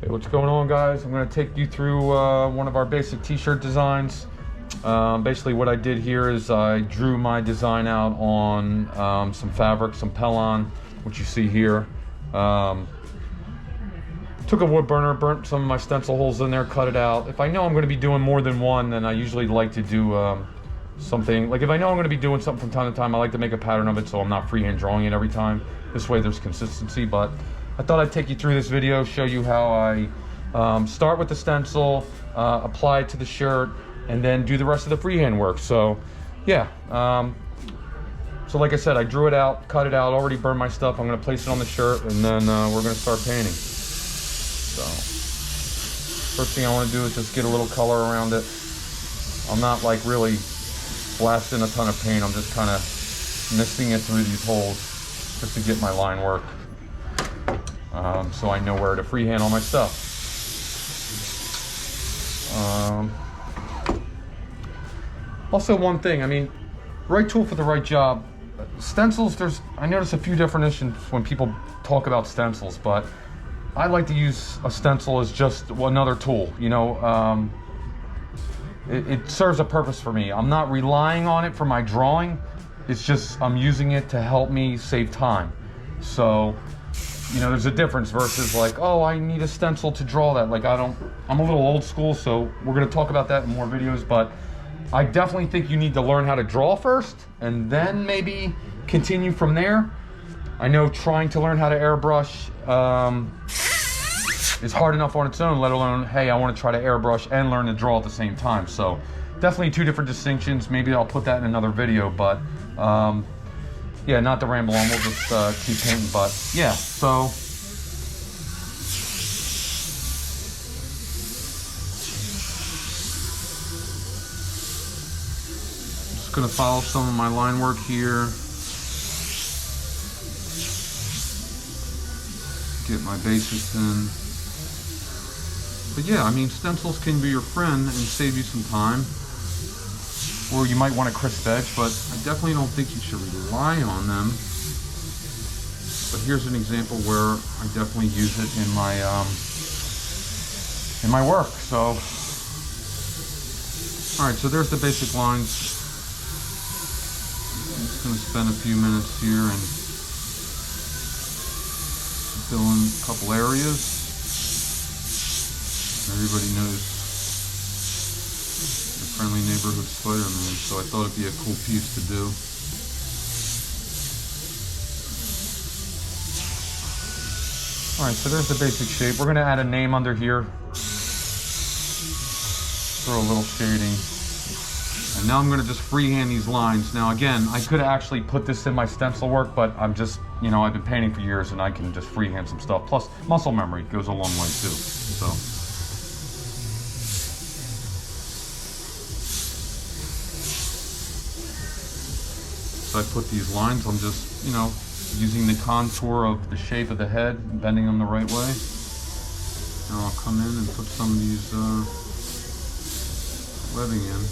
Hey, what's going on, guys? I'm going to take you through one of our basic t-shirt designs. Basically what I did here is I drew my design out on some fabric, some Pellon, which you see here. Took a wood burner, burnt some of my stencil holes in there, cut it out. If I know I'm going to be doing more than one, then I usually like to do something, like if I know I'm going to be doing something from time to time, I like to make a pattern of it so I'm not freehand drawing it every time. This way there's consistency, but I thought I'd take you through this video, show you how I start with the stencil, apply it to the shirt, and then do the rest of the freehand work. So yeah, so like I said, I drew it out, cut it out, already burned my stuff. I'm going to place it on the shirt, and then we're going to start painting. So first thing I want to do is just get a little color around it. I'm not like really blasting a ton of paint. I'm just kind of misting it through these holes just to get my line work. So I know where to freehand all my stuff. Also, one thing, I mean, right tool for the right job. Stencils, I notice a few definitions when people talk about stencils, but I like to use a stencil as just another tool. You know, it serves a purpose for me. I'm not relying on it for my drawing. It's just I'm using it to help me save time. So, you know, there's a difference versus like, oh, I need a stencil to draw that. Like, I'm a little old school, so we're gonna talk about that in more videos, but I definitely think you need to learn how to draw first and then maybe continue from there. I know trying to learn how to airbrush is hard enough on its own, let alone, hey, I want to try to airbrush and learn to draw at the same time. So definitely two different distinctions. Maybe I'll put that in another video, but yeah, not to ramble on, we'll just keep painting. But yeah, so just gonna follow some of my line work here. Get my basis in. But yeah, I mean, stencils can be your friend and save you some time. Or you might want a crisp edge, but I definitely don't think you should rely on them. But here's an example where I definitely use it in my work. So, all right, so there's the basic lines. I'm just gonna spend a few minutes here and fill in a couple areas. Everybody knows the friendly neighborhood Spider-Man, so I thought it'd be a cool piece to do. Alright, so there's the basic shape. We're gonna add a name under here. Throw a little shading. And now I'm gonna just freehand these lines. Now again, I could actually put this in my stencil work, but I'm just, you know, I've been painting for years and I can just freehand some stuff. Plus, muscle memory goes a long way too, so. So I put these lines, I'm just, you know, using the contour of the shape of the head, bending them the right way. Now I'll come in and put some of these webbing in.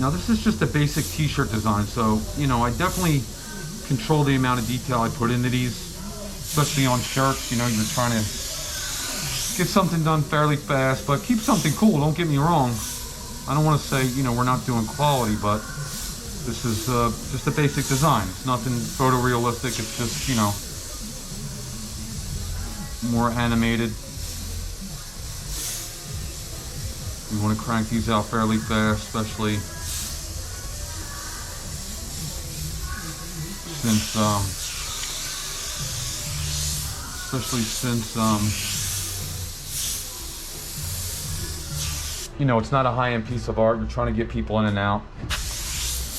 Now this is just a basic t-shirt design, so, you know, I definitely control the amount of detail I put into these, especially on shirts. You know, you're trying to get something done fairly fast, but keep something cool, don't get me wrong. I don't want to say, you know, we're not doing quality, but this is just a basic design. It's nothing photorealistic, it's just, you know, more animated. We want to crank these out fairly fast, especially since you know, it's not a high-end piece of art. You're trying to get people in and out.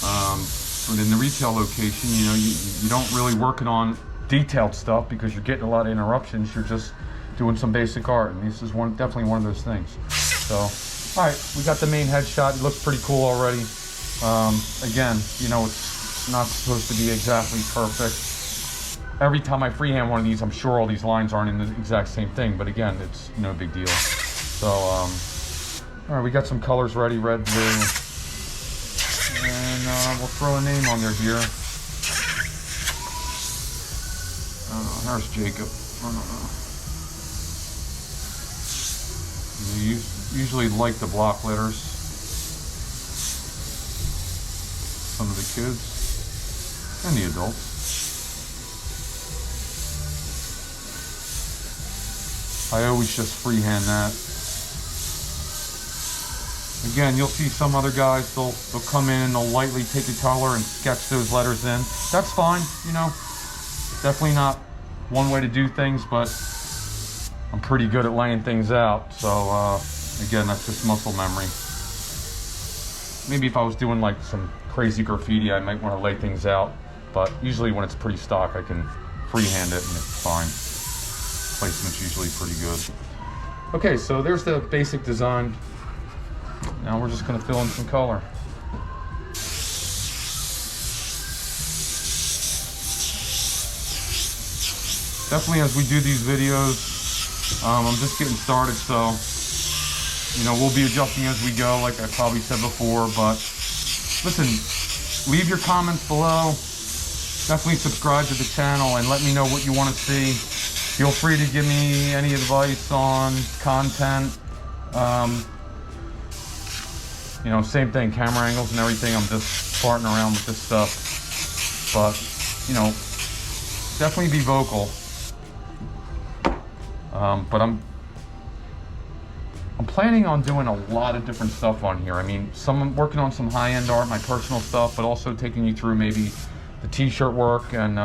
But in the retail location, you know, you don't really working on detailed stuff because you're getting a lot of interruptions. You're just doing some basic art, and this is definitely one of those things. So, all right, we got the main headshot. It looks pretty cool already. Again, you know, it's not supposed to be exactly perfect. Every time I freehand one of these, I'm sure all these lines aren't in the exact same thing, but again, it's no big deal. So, all right, we got some colors ready, red, blue. and we'll throw a name on there here. There's Jacob. You usually like the block letters. Some of the kids and the adults. I always just freehand that. Again, you'll see some other guys, they'll come in and they'll lightly take a color and sketch those letters in. That's fine, you know. Definitely not one way to do things, but I'm pretty good at laying things out. So again, that's just muscle memory. Maybe if I was doing like some crazy graffiti, I might want to lay things out, but usually when it's pretty stock, I can freehand it and it's fine. Placement's usually pretty good. Okay, so there's the basic design. Now we're just going to fill in some color. Definitely as we do these videos, I'm just getting started, so you know, we'll be adjusting as we go, like I probably said before. But listen, leave your comments below. Definitely subscribe to the channel and let me know what you want to see. Feel free to give me any advice on content. You know, same thing, camera angles and everything. I'm just farting around with this stuff. But, you know, definitely be vocal. But I'm planning on doing a lot of different stuff on here. I mean, I'm working on some high-end art, my personal stuff, but also taking you through maybe the t-shirt work and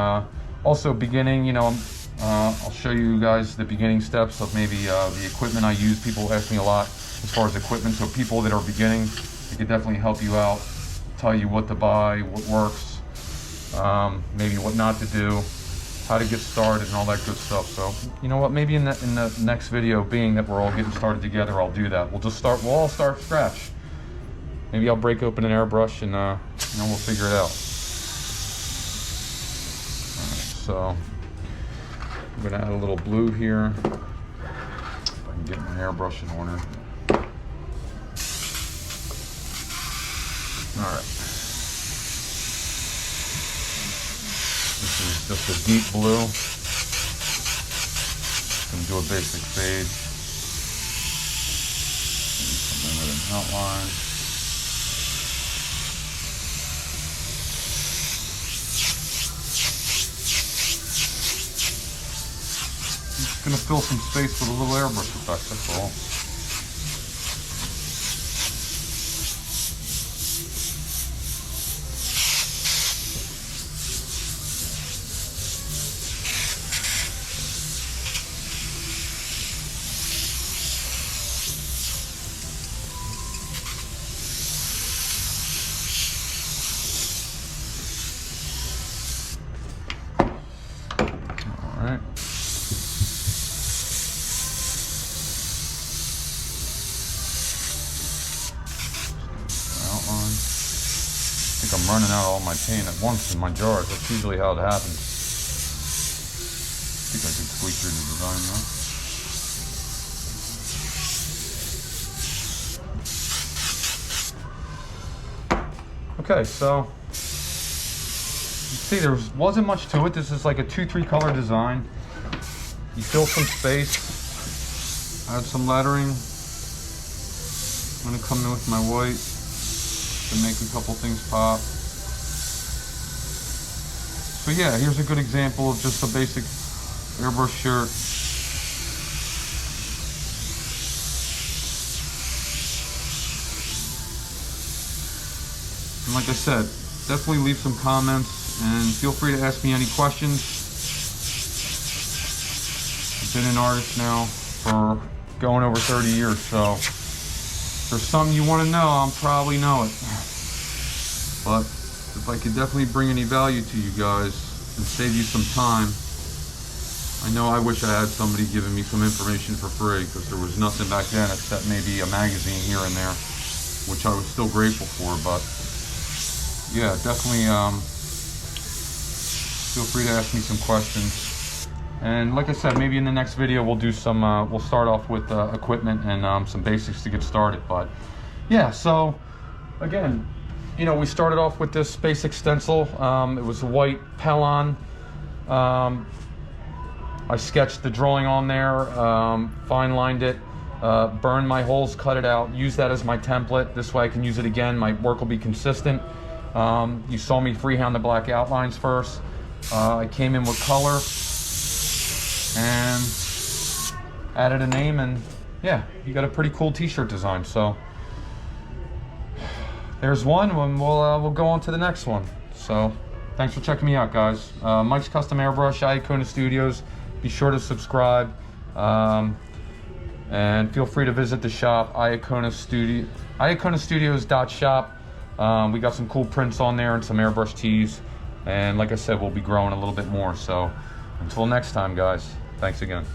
also beginning, you know, I'll show you guys the beginning steps of maybe the equipment I use. People ask me a lot as far as equipment, so people that are beginning, it could definitely help you out, tell you what to buy, what works, maybe what not to do, how to get started and all that good stuff. So you know what, maybe in the next video, being that we're all getting started together, I'll do that. We'll all start from scratch. Maybe I'll break open an airbrush and you know, we'll figure it out. All right, so I'm gonna add a little blue here. If I can get my airbrush in order. All right. This is just a deep blue. Gonna do a basic fade. Maybe something with an outline. Gonna fill some space with a little airbrush effect, that's all. All right. I think I'm running out all my paint at once in my jars. That's usually how it happens. I think I could squeak through the design now. Okay, so you see there wasn't much to it. This is like a 2-3 color design. You fill some space, add some lettering. I'm gonna come in with my white to make a couple things pop. So yeah, here's a good example of just a basic airbrush shirt. And like I said, definitely leave some comments and feel free to ask me any questions. I've been an artist now for going over 30 years, so if there's something you want to know, I'll probably know it. But if I could definitely bring any value to you guys and save you some time, I know I wish I had somebody giving me some information for free, because there was nothing back then except maybe a magazine here and there, which I was still grateful for. But yeah, definitely feel free to ask me some questions. And like I said, maybe in the next video we'll do some, we'll start off with equipment and some basics to get started. But yeah, so again, you know, we started off with this basic stencil. It was a white Pellon. I sketched the drawing on there, fine lined it, burned my holes, cut it out, used that as my template. This way I can use it again. My work will be consistent. You saw me freehand the black outlines first. I came in with color and added a name, and yeah, you got a pretty cool t-shirt design. So there's one, and we'll go on to the next one. So thanks for checking me out, guys. Mike's Custom Airbrush, Iacona Studios. Be sure to subscribe, and feel free to visit the shop, iaconastudios.shop. We got some cool prints on there and some airbrush tees, and like I said, we'll be growing a little bit more. So until next time, guys, thanks again.